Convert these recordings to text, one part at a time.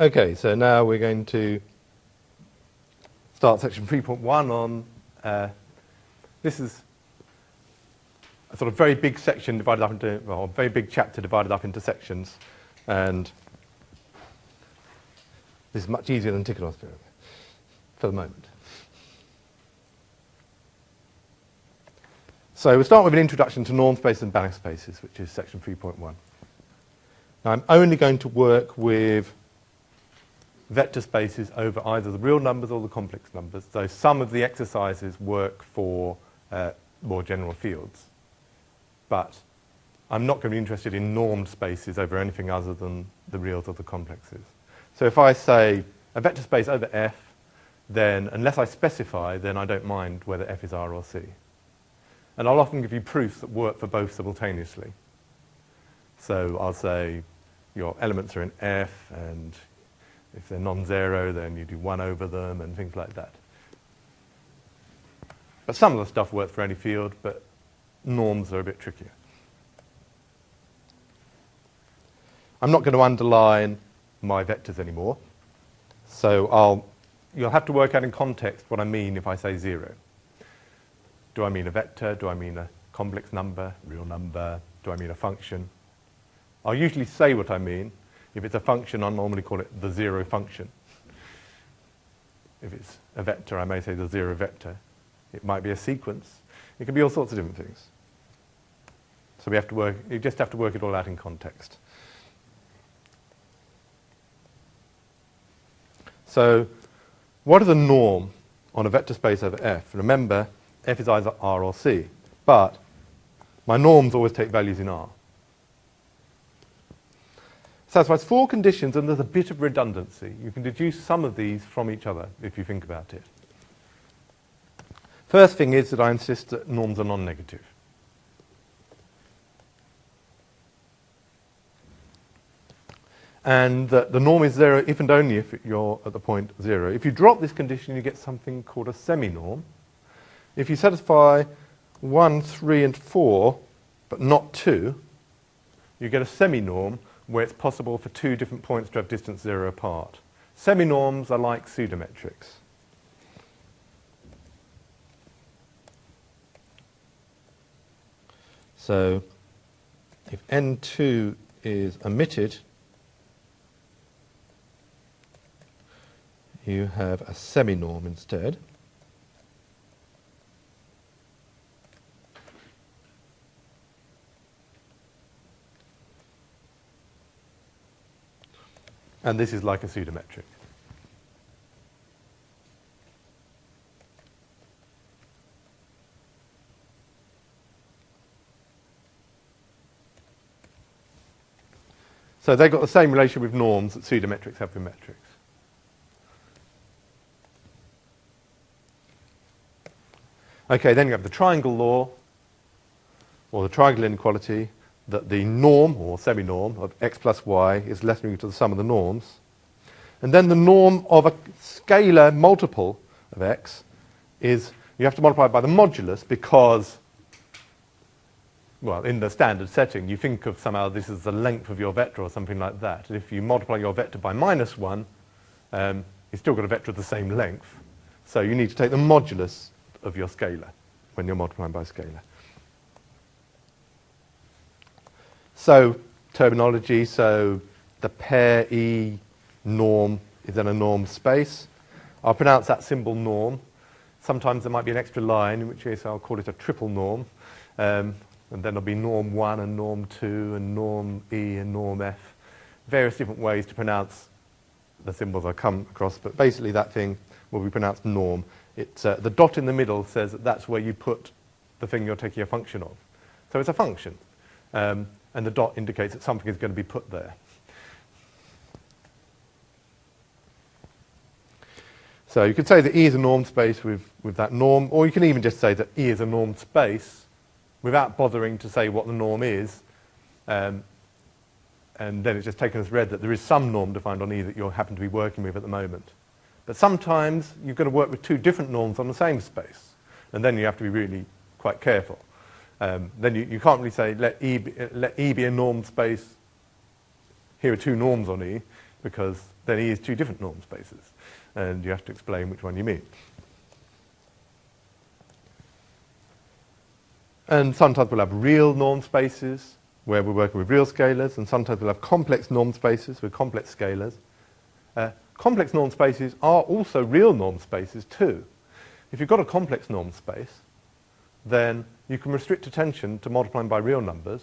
Okay, so now we're going to start section 3.1 on, this is a sort of very big section divided up into, well, a very big chapter divided up into sections, and this is much easier than Tikhonov's theorem for the moment. So we'll start with an introduction to norm spaces and Banach spaces, which is section 3.1. Now I'm only going to work with vector spaces over either the real numbers or the complex numbers, though some of the exercises work for more general fields. But I'm not going to be interested in normed spaces over anything other than the reals or the complexes. So if I say a vector space over F, then unless I specify, then I don't mind whether F is R or C. And I'll often give you proofs that work for both simultaneously. So I'll say your elements are in F, and if they're non-zero, then you do 1 over them and things like that. But some of the stuff works for any field, but norms are a bit trickier. I'm not going to underline my vectors anymore. So you'll have to work out in context what I mean if I say 0. Do I mean a vector? Do I mean a complex number, real number? Do I mean a function? I'll usually say what I mean. If it's a function, I'll normally call it the 0 function. If it's a vector, I may say the 0 vector. It might be a sequence. It can be all sorts of different things. So you just have to work it all out in context. So what is a norm on a vector space over F? Remember, F is either R or C. But my norms always take values in R. Satisfies 4 conditions, and there's a bit of redundancy. You can deduce some of these from each other if you think about it. First thing is that I insist that norms are non-negative. And that the norm is 0 if and only if you're at the point 0. If you drop this condition, you get something called a semi-norm. If you satisfy 1, 3, and 4, but not 2, you get a semi-norm where it's possible for 2 different points to have distance 0 apart. Semi-norms are like pseudometrics. So if n2 is omitted, you have a semi-norm instead. And this is like a pseudometric. So they've got the same relation with norms that pseudometrics have with metrics. Okay, then you have the triangle law, or the triangle inequality, that the norm, or semi-norm, of x plus y is less than or equal to the sum of the norms. And then the norm of a scalar multiple of x is, you have to multiply it by the modulus because, well, in the standard setting, you think of somehow this is the length of your vector or something like that. And if you multiply your vector by -1, you've still got a vector of the same length. So you need to take the modulus of your scalar when you're multiplying by a scalar. So terminology, so the pair E norm is in a norm space. I'll pronounce that symbol norm. Sometimes there might be an extra line, in which case I'll call it a triple norm. And then there'll be norm 1 and norm 2 and norm E and norm F. Various different ways to pronounce the symbols I come across, but basically that thing will be pronounced norm. It's, the dot in the middle says that that's where you put the thing you're taking a function of. So it's a function. And the dot indicates that something is going to be put there. So you could say that E is a normed space with that norm, or you can even just say that E is a normed space without bothering to say what the norm is. And then it's just taken as read that there is some norm defined on E that you happen to be working with at the moment. But sometimes you've got to work with 2 different norms on the same space. And then you have to be really quite careful. Then you can't really say let E be a normed space. Here are 2 norms on E. because then E is two different norm spaces, and you have to explain which one you mean. And sometimes we'll have real norm spaces where we're working with real scalars, and sometimes we'll have complex norm spaces with complex scalars. Complex norm spaces are also real norm spaces too. If you've got a complex norm space, then you can restrict attention to multiplying by real numbers,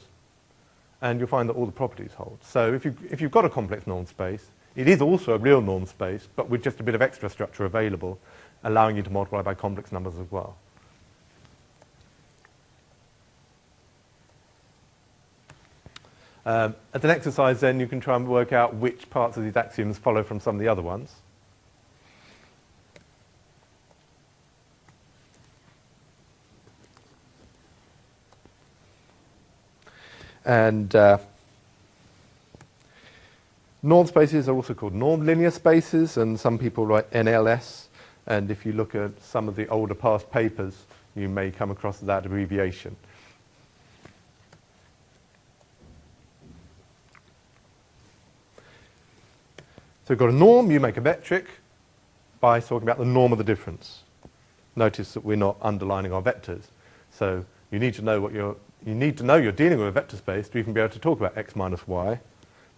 and you'll find that all the properties hold. So if you've got a complex norm space, it is also a real norm space, but with just a bit of extra structure available, allowing you to multiply by complex numbers as well. As an exercise then, you can try and work out which parts of these axioms follow from some of the other ones. And norm spaces are also called norm linear spaces, and some people write NLS. And if you look at some of the older past papers, you may come across that abbreviation. So we've got a norm, you make a metric by talking about the norm of the difference. Notice that we're not underlining our vectors. So you need to know you're dealing with a vector space to even be able to talk about x minus y.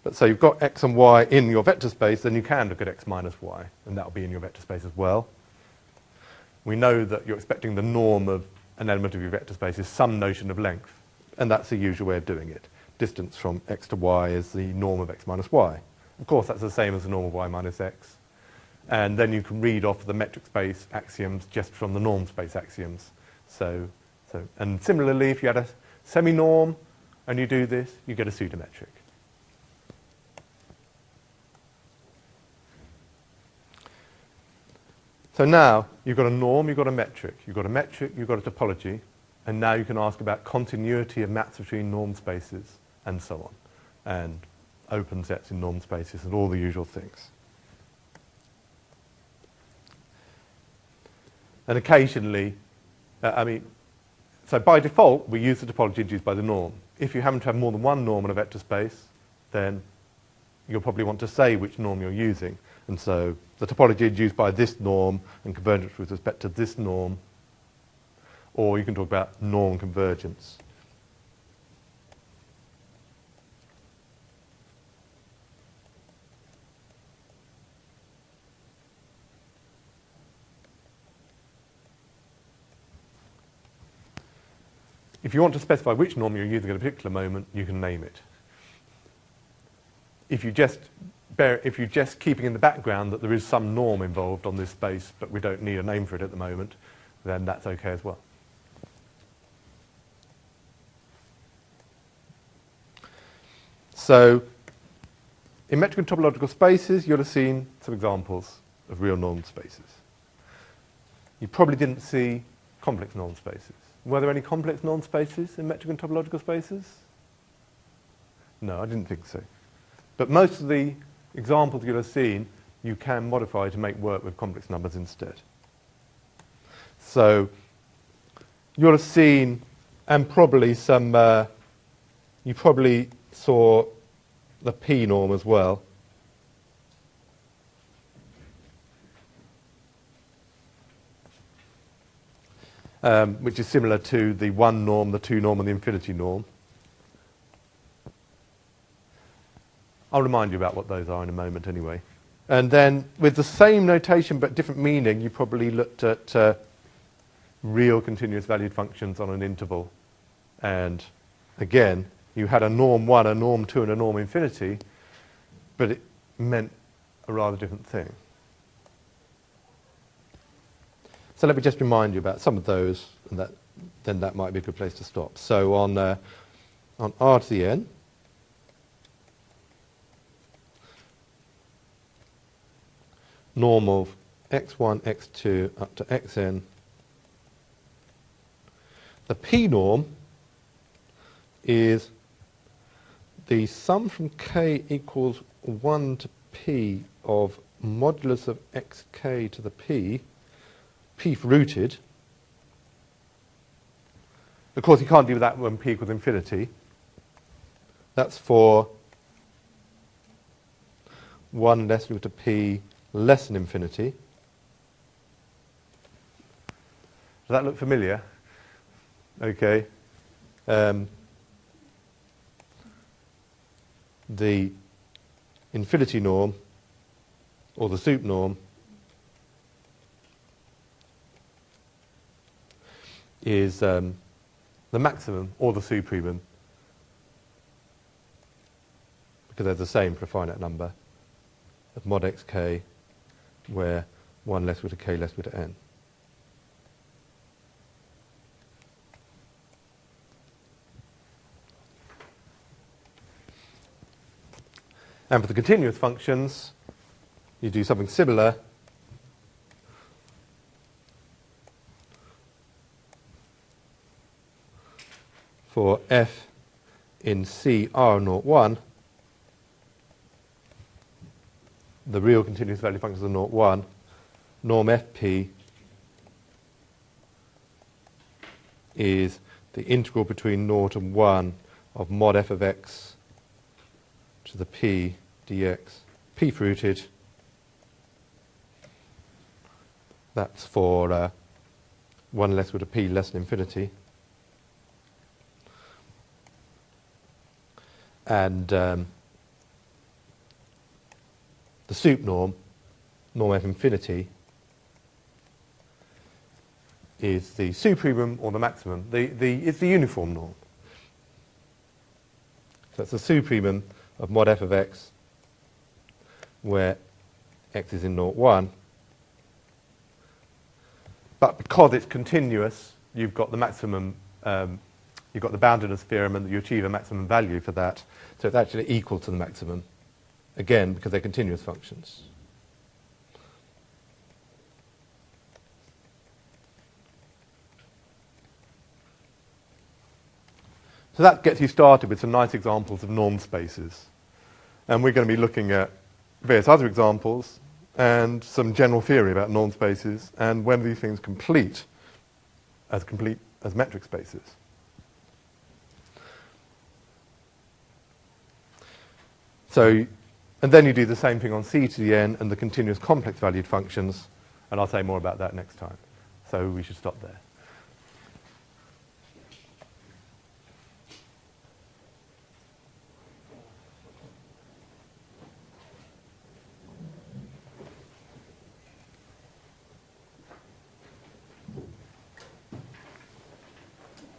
But so you've got x and y in your vector space, then you can look at x minus y, and that'll be in your vector space as well. We know that you're expecting the norm of an element of your vector space is some notion of length, and that's the usual way of doing it. Distance from x to y is the norm of x minus y. Of course, that's the same as the norm of y minus x. And then you can read off the metric space axioms just from the norm space axioms. And similarly, if you had a semi-norm and you do this, you get a pseudometric. So now you've got a norm, you've got a metric. You've got a metric, you've got a topology, and now you can ask about continuity of maps between norm spaces and so on, and open sets in norm spaces and all the usual things. And occasionally, so by default, we use the topology induced by the norm. If you happen to have more than one norm in a vector space, then you'll probably want to say which norm you're using. And so the topology induced by this norm and convergence with respect to this norm, or you can talk about norm convergence. If you want to specify which norm you're using at a particular moment, you can name it. If you're just keeping in the background that there is some norm involved on this space, but we don't need a name for it at the moment, then that's okay as well. So, in metric and topological spaces, you'll have seen some examples of real norm spaces. You probably didn't see complex norm spaces. Were there any complex norm spaces in metric and topological spaces? No, I didn't think so. But most of the examples you'll have seen, you can modify to make work with complex numbers instead. So you'll have seen, and probably some, you probably saw the P norm as well. Which is similar to the 1 norm, the 2 norm, and the infinity norm. I'll remind you about what those are in a moment anyway. And then with the same notation but different meaning, you probably looked at real continuous valued functions on an interval. And again, you had a norm 1, a norm 2, and a norm infinity, but it meant a rather different thing. So let me just remind you about some of those, and then that might be a good place to stop. So on R to the n, norm of x1, x2 up to xn, the P norm is the sum from k equals 1 to p of modulus of xk to the p rooted. Of course, you can't do that when p equals infinity. That's for 1 less root of p less than infinity. Does that look familiar? Okay. The infinity norm, or the sup norm, is the maximum or the supremum, because they're the same for a finite number, of mod xk, where 1 less root of k less root of n. And for the continuous functions, you do something similar. For f in CR01, the real continuous value functions are 0, 1, norm fp is the integral between 0 and 1 of mod f of x to the p dx, p fruited. That's for 1 less root of p less than infinity. And the sup norm, norm f infinity, is the supremum or the maximum. It's the uniform norm. So it's the supremum of mod f of x, where x is in 0, 1. But because it's continuous, you've got the maximum, you've got the boundedness theorem, and you achieve a maximum value for that. So it's actually equal to the maximum, again, because they're continuous functions. So that gets you started with some nice examples of norm spaces. And we're going to be looking at various other examples and some general theory about norm spaces and when these things complete as metric spaces. So, and then you do the same thing on c to the n and the continuous complex valued functions, and I'll say more about that next time. So we should stop there.